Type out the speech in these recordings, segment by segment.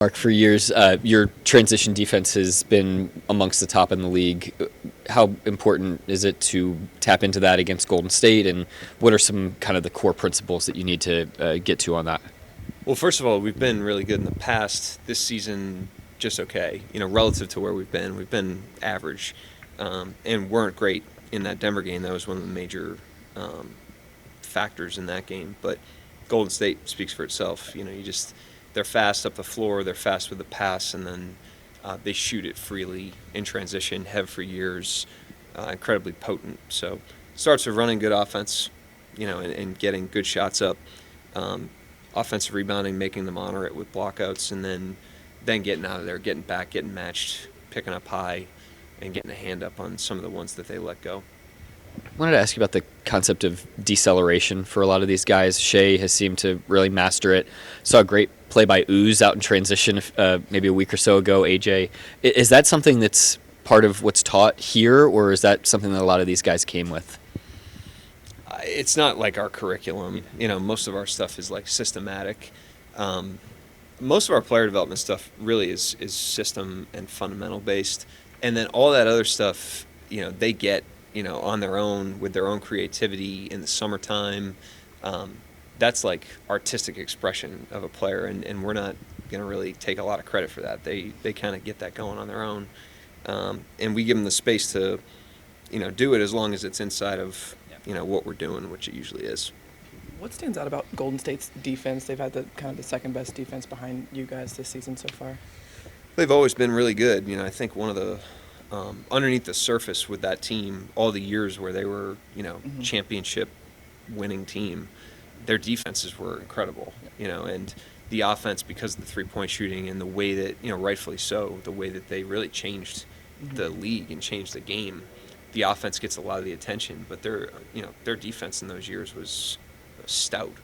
Mark, for years, your transition defense has been amongst the top in the league. How important is it to tap into that against Golden State, and what are some kind of the core principles that you need to get to on that? Well, first of all, we've been really good in the past. This season, just okay. Relative to where we've been average, and weren't great in that Denver game. That was one of the major um, factors in that game. But Golden State speaks for itself. They're fast up the floor. They're fast with the pass, and then they shoot it freely in transition. Have for years. Incredibly potent. So starts with running good offense, and getting good shots up. Um, Offensive rebounding, making them honor it with blockouts, and then getting out of there, getting back, getting matched, picking up high, and getting a hand up on some of the ones that they let go. I wanted to ask you about the concept of deceleration for a lot of these guys. Shea has seemed to really master it. Saw a great play by Ooze out in transition maybe a week or so ago. AJ, is that something that's part of what's taught here, or is that something that a lot of these guys came with? It's not like our curriculum. Most of our stuff is like systematic. Um, Most of our player development stuff really is system and fundamental based, and then all that other stuff, they get on their own with their own creativity in the summertime. Um, that's like artistic expression of a player, and we're not going to really take a lot of credit for that. They kind of get that going on their own, and we give them the space to do it as long as it's inside of what we're doing, which it usually is. What stands out about Golden State's defense? They've had the second best defense behind you guys this season so far. They've always been really good. I think one of the underneath the surface with that team, all the years where they were championship winning team, their defenses were incredible. And the offense, because of the 3-point shooting and the way that rightfully so, the way that they really changed the league and changed the game. The offense gets a lot of the attention, but their defense in those years was stout.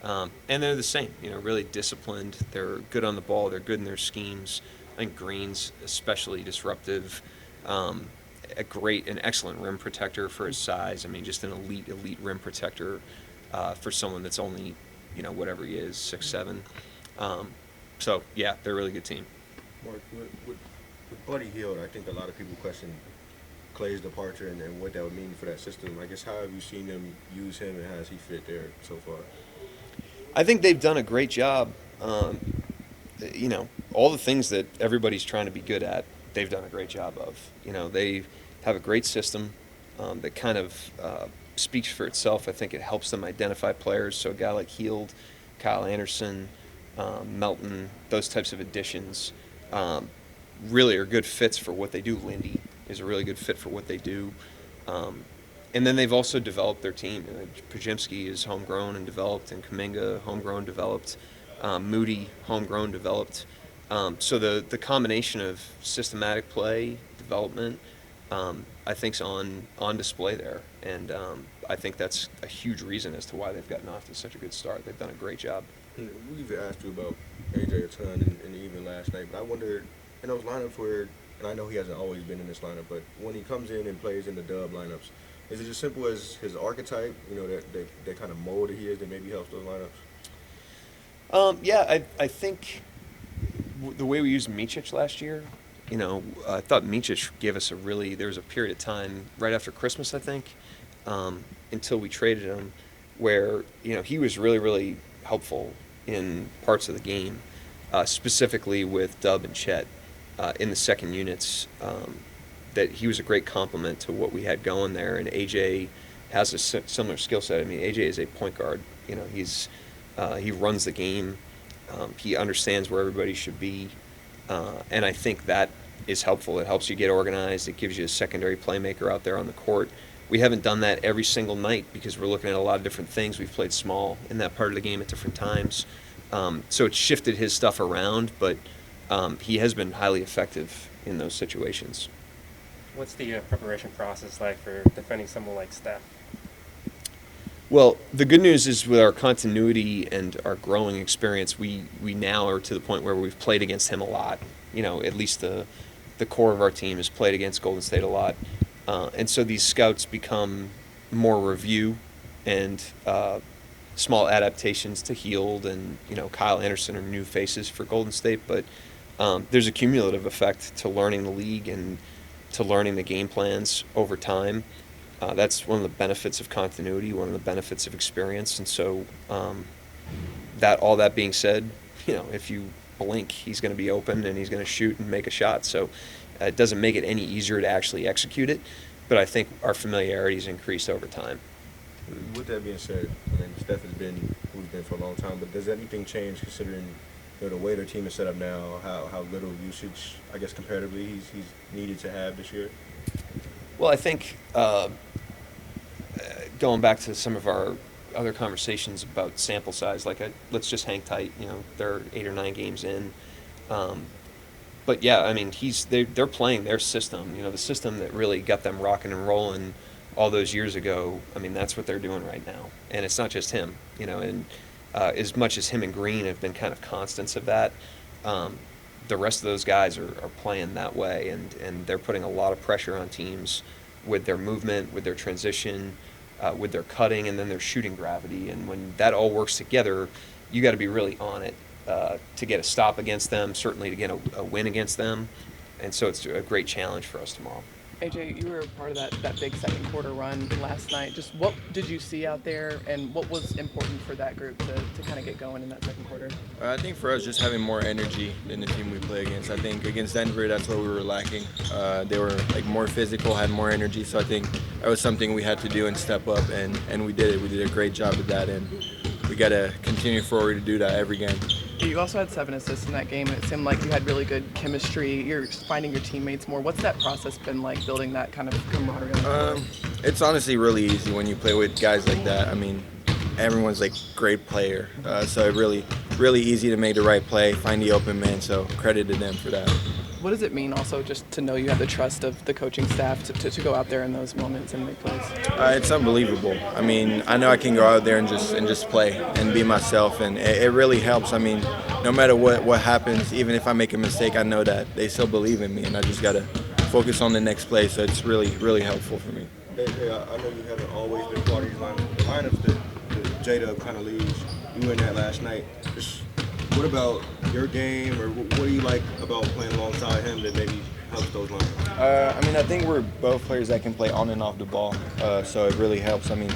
And they're the same, really disciplined. They're good on the ball. They're good in their schemes. I think Green's especially disruptive. An excellent rim protector for his size. I mean, just an elite rim protector for someone that's only, whatever he is, 6'7". So, yeah, they're a really good team. Mark, with Buddy Hield, I think a lot of people question Clay's departure and what that would mean for that system. I guess, how have you seen them use him, and how does he fit there so far? I think they've done a great job. All the things that everybody's trying to be good at, they've done a great job of. They have a great system that kind of speaks for itself. I think it helps them identify players. So a guy like Hield, Kyle Anderson, Melton, those types of additions really are good fits for what they do. Lindy is a really good fit for what they do. And then they've also developed their team. Pajimski is homegrown and developed, and Kuminga homegrown, developed. Moody homegrown, developed. So the combination of systematic play, development, I think's on display there. And I think that's a huge reason as to why they've gotten off to such a good start. They've done a great job. We've asked you about AJ a ton and even last night, but I wonder, in those lineups where, and I know he hasn't always been in this lineup, but when he comes in and plays in the dub lineups, is it as simple as his archetype, that kind of mold that he is that maybe helps those lineups? Yeah, I think the way we used Micic last year, I thought Micic gave us there was a period of time right after Christmas, I think, until we traded him, where, he was really, really helpful in parts of the game, specifically with Dub and Chet in the second units. That he was a great complement to what we had going there, and AJ has a similar skill set. I mean, AJ is a point guard. He runs the game. He understands where everybody should be, and I think that is helpful. It helps you get organized. It gives you a secondary playmaker out there on the court. We haven't done that every single night because we're looking at a lot of different things. We've played small in that part of the game at different times, so it's shifted his stuff around, but he has been highly effective in those situations. What's the preparation process like for defending someone like Steph? Well, the good news is with our continuity and our growing experience, we now are to the point where we've played against him a lot. At least the core of our team has played against Golden State a lot. And so these scouts become more review and small adaptations to Heald and Kyle Anderson are new faces for Golden State, but there's a cumulative effect to learning the league and to learning the game plans over time. That's one of the benefits of continuity, one of the benefits of experience, and so all that being said, if you blink, he's going to be open and he's going to shoot and make a shot. So it doesn't make it any easier to actually execute it, but I think our familiarity's increased over time. With that being said, I mean, Steph has been who he's been for a long time, but does anything change considering the way their team is set up now, how little usage, I guess, comparatively he's needed to have this year? Well, I think going back to some of our other conversations about sample size, let's just hang tight. They're 8 or 9 games in, but yeah, I mean, they're playing their system. The system that really got them rocking and rolling all those years ago. I mean, that's what they're doing right now, and it's not just him. And as much as him and Green have been kind of constants of that, the rest of those guys are playing that way, and they're putting a lot of pressure on teams with their movement, with their transition, with their cutting, and then their shooting gravity. And when that all works together, you got to be really on it to get a stop against them, certainly to get a win against them. And so it's a great challenge for us tomorrow. AJ, you were a part of that big second quarter run last night. Just what did you see out there, and what was important for that group to kind of get going in that second quarter? I think for us, just having more energy than the team we play against. I think against Denver, that's what we were lacking. They were more physical, had more energy. So I think that was something we had to do and step up, and we did it. We did a great job of that, and we got to continue forward to do that every game. You also had 7 assists in that game, and it seemed like you had really good chemistry. You're finding your teammates more. What's that process been like, building that kind of camaraderie? It's honestly really easy when you play with guys like that. I mean, everyone's great player, so it really easy to make the right play, find the open man. So credit to them for that. What does it mean also just to know you have the trust of the coaching staff to go out there in those moments and make plays? It's unbelievable. I mean, I know I can go out there and just play and be myself, and it really helps. I mean, no matter what happens, even if I make a mistake, I know that they still believe in me, and I just got to focus on the next play. So it's really, really helpful for me. Hey, I know you haven't always been part of these lineups. The lineups that J-Dub kind of leads, you were in that last night. What about your game, or what do you like about playing alongside him that maybe helps those lineups? I mean, I think we're both players that can play on and off the ball, so it really helps. I mean,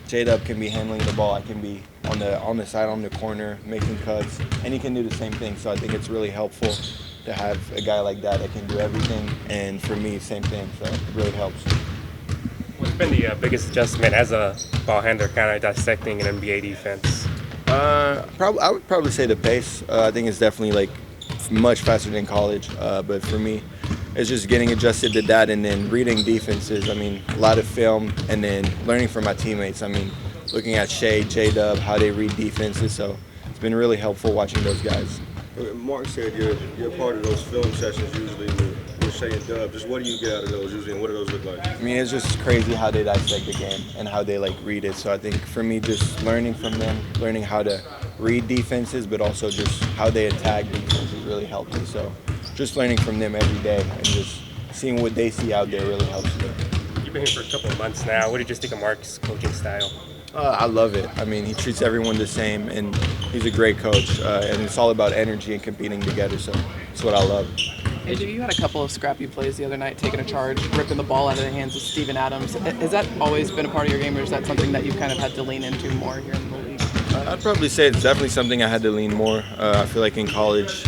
J-Dub can be handling the ball. I can be on the side, on the corner, making cuts, and he can do the same thing. So I think it's really helpful to have a guy like that can do everything, and for me, same thing. So it really helps. What's been the biggest adjustment as a ball handler, kind of dissecting an NBA defense? I would probably say the pace. I think it's definitely much faster than college. But for me, it's just getting adjusted to that, and then reading defenses. I mean, a lot of film, and then learning from my teammates. I mean, looking at Shea, J-Dub, how they read defenses. So it's been really helpful watching those guys. Mark said you're part of those film sessions usually with Shea and Dub. Just what do you get out of those usually, and what do those look like? I mean, it's just crazy how they dissect the game and how they read it. So I think for me, just learning from them, learning how to read defenses, but also just how they attack defenses really helps me. So just learning from them every day and just seeing what they see out there really helps me. You've been here for a couple of months now. What did you think of Mark's coaching style? I love it. I mean, he treats everyone the same, and he's a great coach. And it's all about energy and competing together, so it's what I love. AJ, you had a couple of scrappy plays the other night, taking a charge, ripping the ball out of the hands of Steven Adams. Has that always been a part of your game, or is that something that you've kind of had to lean into more here in the league? I'd probably say it's definitely something I had to lean more. I feel like in college,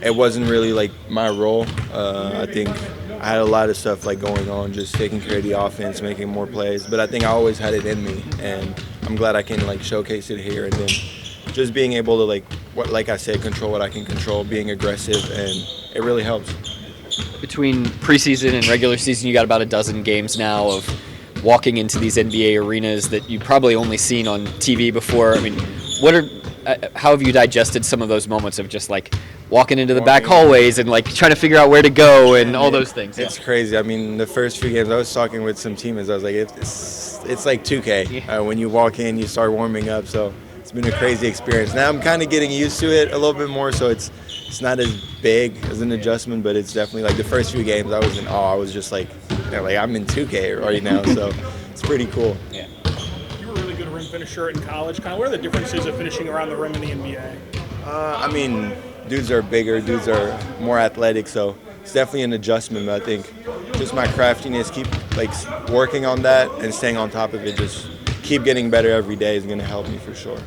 it wasn't really my role. I think I had a lot of stuff going on, just taking care of the offense, making more plays. But I think I always had it in me, and I'm glad I can showcase it here. And then just being able to like I said, control what I can control, being aggressive, and it really helps. Between preseason and regular season, you got about a dozen games now of walking into these NBA arenas that you've probably only seen on TV before. I mean, how have you digested some of those moments of just walking into the back hallways and trying to figure out where to go and all those things? It's crazy. I mean, the first few games I was talking with some teammates, I was like, it's like 2K. Yeah. When you walk in, you start warming up. So it's been a crazy experience. Now I'm kind of getting used to it a little bit more, so it's not as big as an adjustment, but it's definitely the first few games I was in awe. I was just I'm in 2K right now, so it's pretty cool. Yeah. You were really good rim finisher in college? Kind of what are the differences of finishing around the rim in the NBA? I mean, dudes are bigger, dudes are more athletic, so it's definitely an adjustment. But I think just my craftiness, keep like working on that and staying on top of it, just keep getting better every day is going to help me for sure.